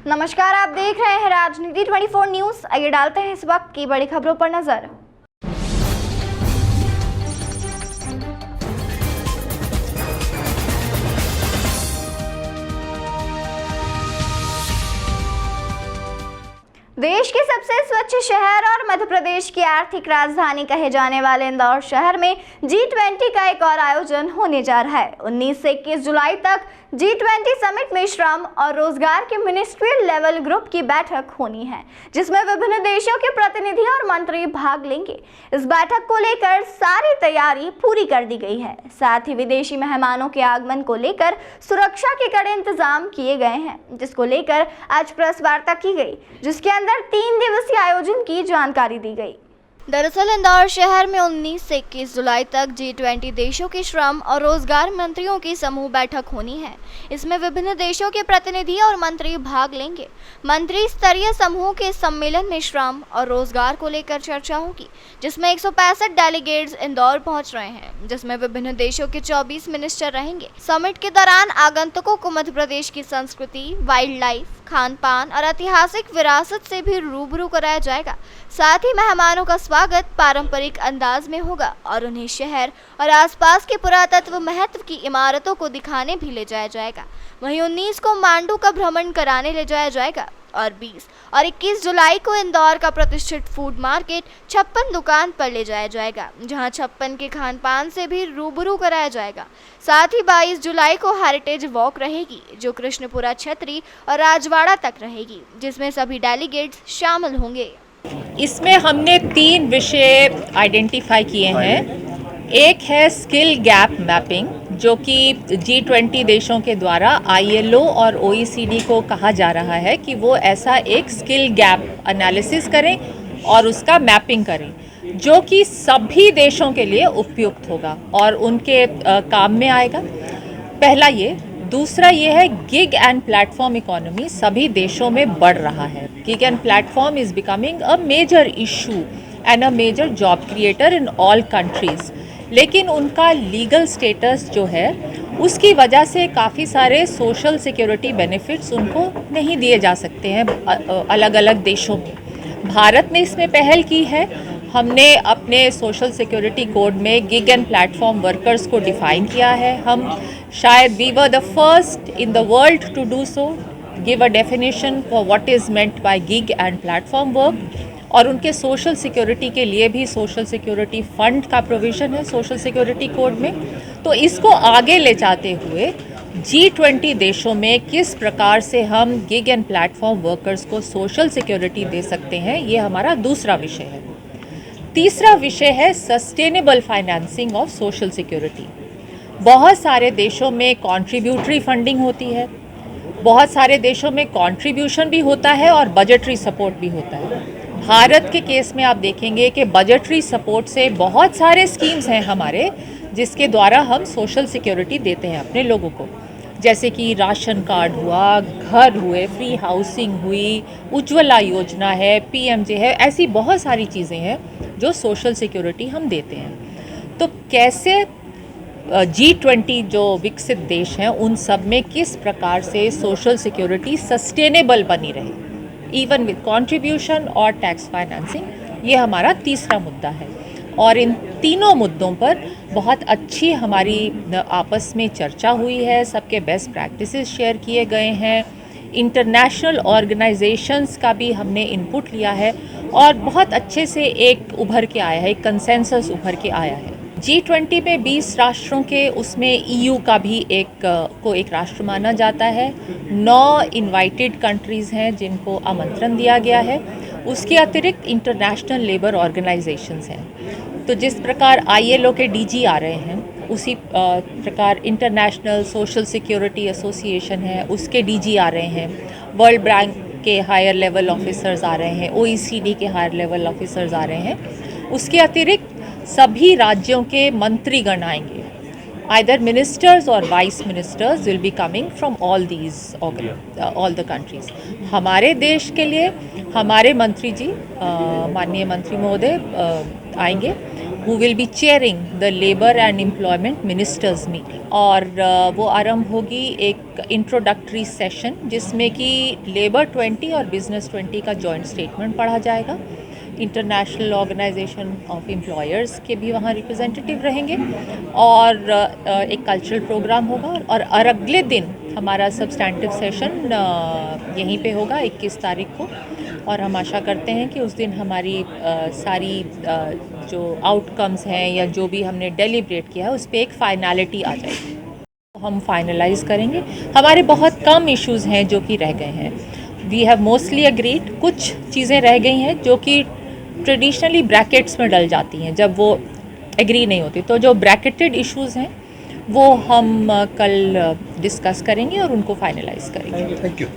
नमस्कार, आप देख रहे हैं राजनीति 24 न्यूज। आइए डालते हैं इस वक्त की बड़ी खबरों पर नजर। देश के सबसे स्वच्छ शहर और मध्य प्रदेश की आर्थिक राजधानी कहे जाने वाले इंदौर शहर में G20 का एक और आयोजन होने जा रहा है। 19 से 21 जुलाई तक G20 समिट में श्रम और रोजगार के मिनिस्ट्रियल लेवल ग्रुप की बैठक होनी है, जिसमें विभिन्न देशों के प्रतिनिधि और मंत्री भाग लेंगे। इस बैठक को लेकर सारी तैयारी पूरी कर दी गई है। साथ ही विदेशी मेहमानों के आगमन को लेकर सुरक्षा के कड़े इंतजाम किए गए हैं, जिसको लेकर आज प्रेस वार्ता की गई, जिसके अंदर 3 दिवसीय आयोजन की जानकारी दी गई। दरअसल इंदौर शहर में 19 से 21 जुलाई तक G20 देशों के श्रम और रोजगार मंत्रियों की समूह बैठक होनी है। इसमें विभिन्न देशों के प्रतिनिधि और मंत्री भाग लेंगे। मंत्री स्तरीय समूह के सम्मेलन में श्रम और रोजगार को लेकर चर्चा होगी, जिसमें 165 डेलीगेट्स इंदौर पहुंच रहे हैं, जिसमें विभिन्न देशों के 24 मिनिस्टर रहेंगे। समिट के दौरान आगंतुकों को मध्य प्रदेश की संस्कृति, वाइल्ड लाइफ, खान पान और ऐतिहासिक विरासत से भी रूबरू कराया जाएगा। साथ ही मेहमानों का स्वागत पारंपरिक अंदाज में होगा और उन्हें शहर और आसपास के पुरातत्व महत्व की इमारतों को दिखाने भी ले जाया जाएगा। वहीं 19 को मांडू का भ्रमण कराने ले जाया जाएगा और 20 और 21 जुलाई को इंदौर का प्रतिष्ठित फूड मार्केट 56 दुकान पर ले जाया जाएगा, जहां 56 के खान पान से भी रूबरू कराया जाएगा। साथ ही 22 जुलाई को हेरिटेज वॉक रहेगी, जो कृष्णपुरा छतरी और राजवाड़ा तक रहेगी, जिसमें सभी डेलीगेट्स शामिल होंगे। इसमें हमने 3 विषय आइडेंटिफाई किए हैं। एक है स्किल गैप मैपिंग, जो कि G20 देशों के द्वारा ILO और OECD को कहा जा रहा है कि वो ऐसा एक स्किल गैप एनालिसिस करें और उसका मैपिंग करें, जो कि सभी देशों के लिए उपयुक्त होगा और उनके काम में आएगा। पहला ये। दूसरा ये है गिग एंड प्लेटफॉर्म इकोनॉमी सभी देशों में बढ़ रहा है। Gig and platform is becoming a major issue and a major job creator in all countries. लेकिन उनका लीगल स्टेटस जो है, उसकी वजह से काफ़ी सारे सोशल सिक्योरिटी बेनिफिट्स उनको नहीं दिए जा सकते हैं अलग अलग देशों में। भारत ने इसमें पहल की है। हमने अपने सोशल सिक्योरिटी कोड में गिग एंड प्लेटफॉर्म वर्कर्स को डिफाइन किया है। हम शायद we were the first in the world to do so, give a definition for what is meant by gig and platform work. और उनके सोशल सिक्योरिटी के लिए भी सोशल सिक्योरिटी फंड का प्रोविज़न है सोशल सिक्योरिटी कोड में। तो इसको आगे ले जाते हुए G20 देशों में किस प्रकार से हम गिग एंड प्लेटफॉर्म वर्कर्स को सोशल सिक्योरिटी दे सकते हैं, ये हमारा दूसरा विषय है। तीसरा विषय है sustainable financing of social security. बहुत सारे देशों में कॉन्ट्रीब्यूटरी फंडिंग होती है, बहुत सारे देशों में कंट्रीब्यूशन भी होता है और बजटरी सपोर्ट भी होता है। भारत के केस में आप देखेंगे कि बजटरी सपोर्ट से बहुत सारे स्कीम्स हैं हमारे, जिसके द्वारा हम सोशल सिक्योरिटी देते हैं अपने लोगों को, जैसे कि राशन कार्ड हुआ, घर हुए, फ्री हाउसिंग हुई, उज्ज्वला योजना है, PMJ है, ऐसी बहुत सारी चीज़ें हैं जो सोशल सिक्योरिटी हम देते हैं। तो कैसे G20 जो विकसित देश हैं उन सब में किस प्रकार से सोशल सिक्योरिटी सस्टेनेबल बनी रहे, इवन विद कंट्रीब्यूशन और टैक्स फाइनेंसिंग, ये हमारा तीसरा मुद्दा है। और इन तीनों मुद्दों पर बहुत अच्छी हमारी आपस में चर्चा हुई है, सबके बेस्ट प्रैक्टिसेस शेयर किए गए हैं, इंटरनेशनल ऑर्गेनाइजेशंस का भी हमने इनपुट लिया है और बहुत अच्छे से एक उभर के आया है, एक कंसेंसस उभर के आया है। G20 में 20 राष्ट्रों के, उसमें EU का भी एक राष्ट्र माना जाता है। 9 इनवाइटेड कंट्रीज़ हैं जिनको आमंत्रण दिया गया है। उसके अतिरिक्त इंटरनेशनल लेबर ऑर्गेनाइजेशंस हैं। तो जिस प्रकार ILO के DG आ रहे हैं, उसी प्रकार इंटरनेशनल सोशल सिक्योरिटी एसोसिएशन है, उसके DG आ रहे हैं। वर्ल्ड बैंक के हायर लेवल ऑफिसर्स आ रहे हैं, OECD के हायर लेवल ऑफिसर्स आ रहे हैं। उसके अतिरिक्त सभी राज्यों के मंत्रीगण आएंगे। Either ministers or vice ministers will be coming from all the countries. हमारे देश के लिए हमारे मंत्री जी, माननीय मंत्री महोदय आएंगे who will be chairing the Labour and Employment Ministers meeting. और वो आरंभ होगी एक इंट्रोडक्टरी सेशन जिसमें कि लेबर 20 और बिजनेस 20 का जॉइंट स्टेटमेंट पढ़ा जाएगा। इंटरनेशनल ऑर्गेनाइजेशन ऑफ एम्प्लॉयर्स के भी वहाँ रिप्रेजेंटेटिव रहेंगे और एक कल्चरल प्रोग्राम होगा और अगले दिन हमारा सब्सटैंटिव सेशन यहीं पे होगा 21 तारीख को। और हम आशा करते हैं कि उस दिन हमारी सारी जो आउटकम्स हैं या जो भी हमने डेलिब्रेट किया है उस पर एक फाइनलिटी आ जाएगी, हम फाइनलाइज करेंगे। हमारे बहुत कम इश्यूज़ हैं जो कि रह गए हैं। We have mostly agreed. कुछ चीज़ें रह गई हैं जो कि ट्रेडिशनली ब्रैकेट्स में डल जाती हैं जब वो एग्री नहीं होती, तो जो ब्रैकेटेड इश्यूज़ हैं वो हम कल डिस्कस करेंगे और उनको फाइनलाइज करेंगे। Thank you.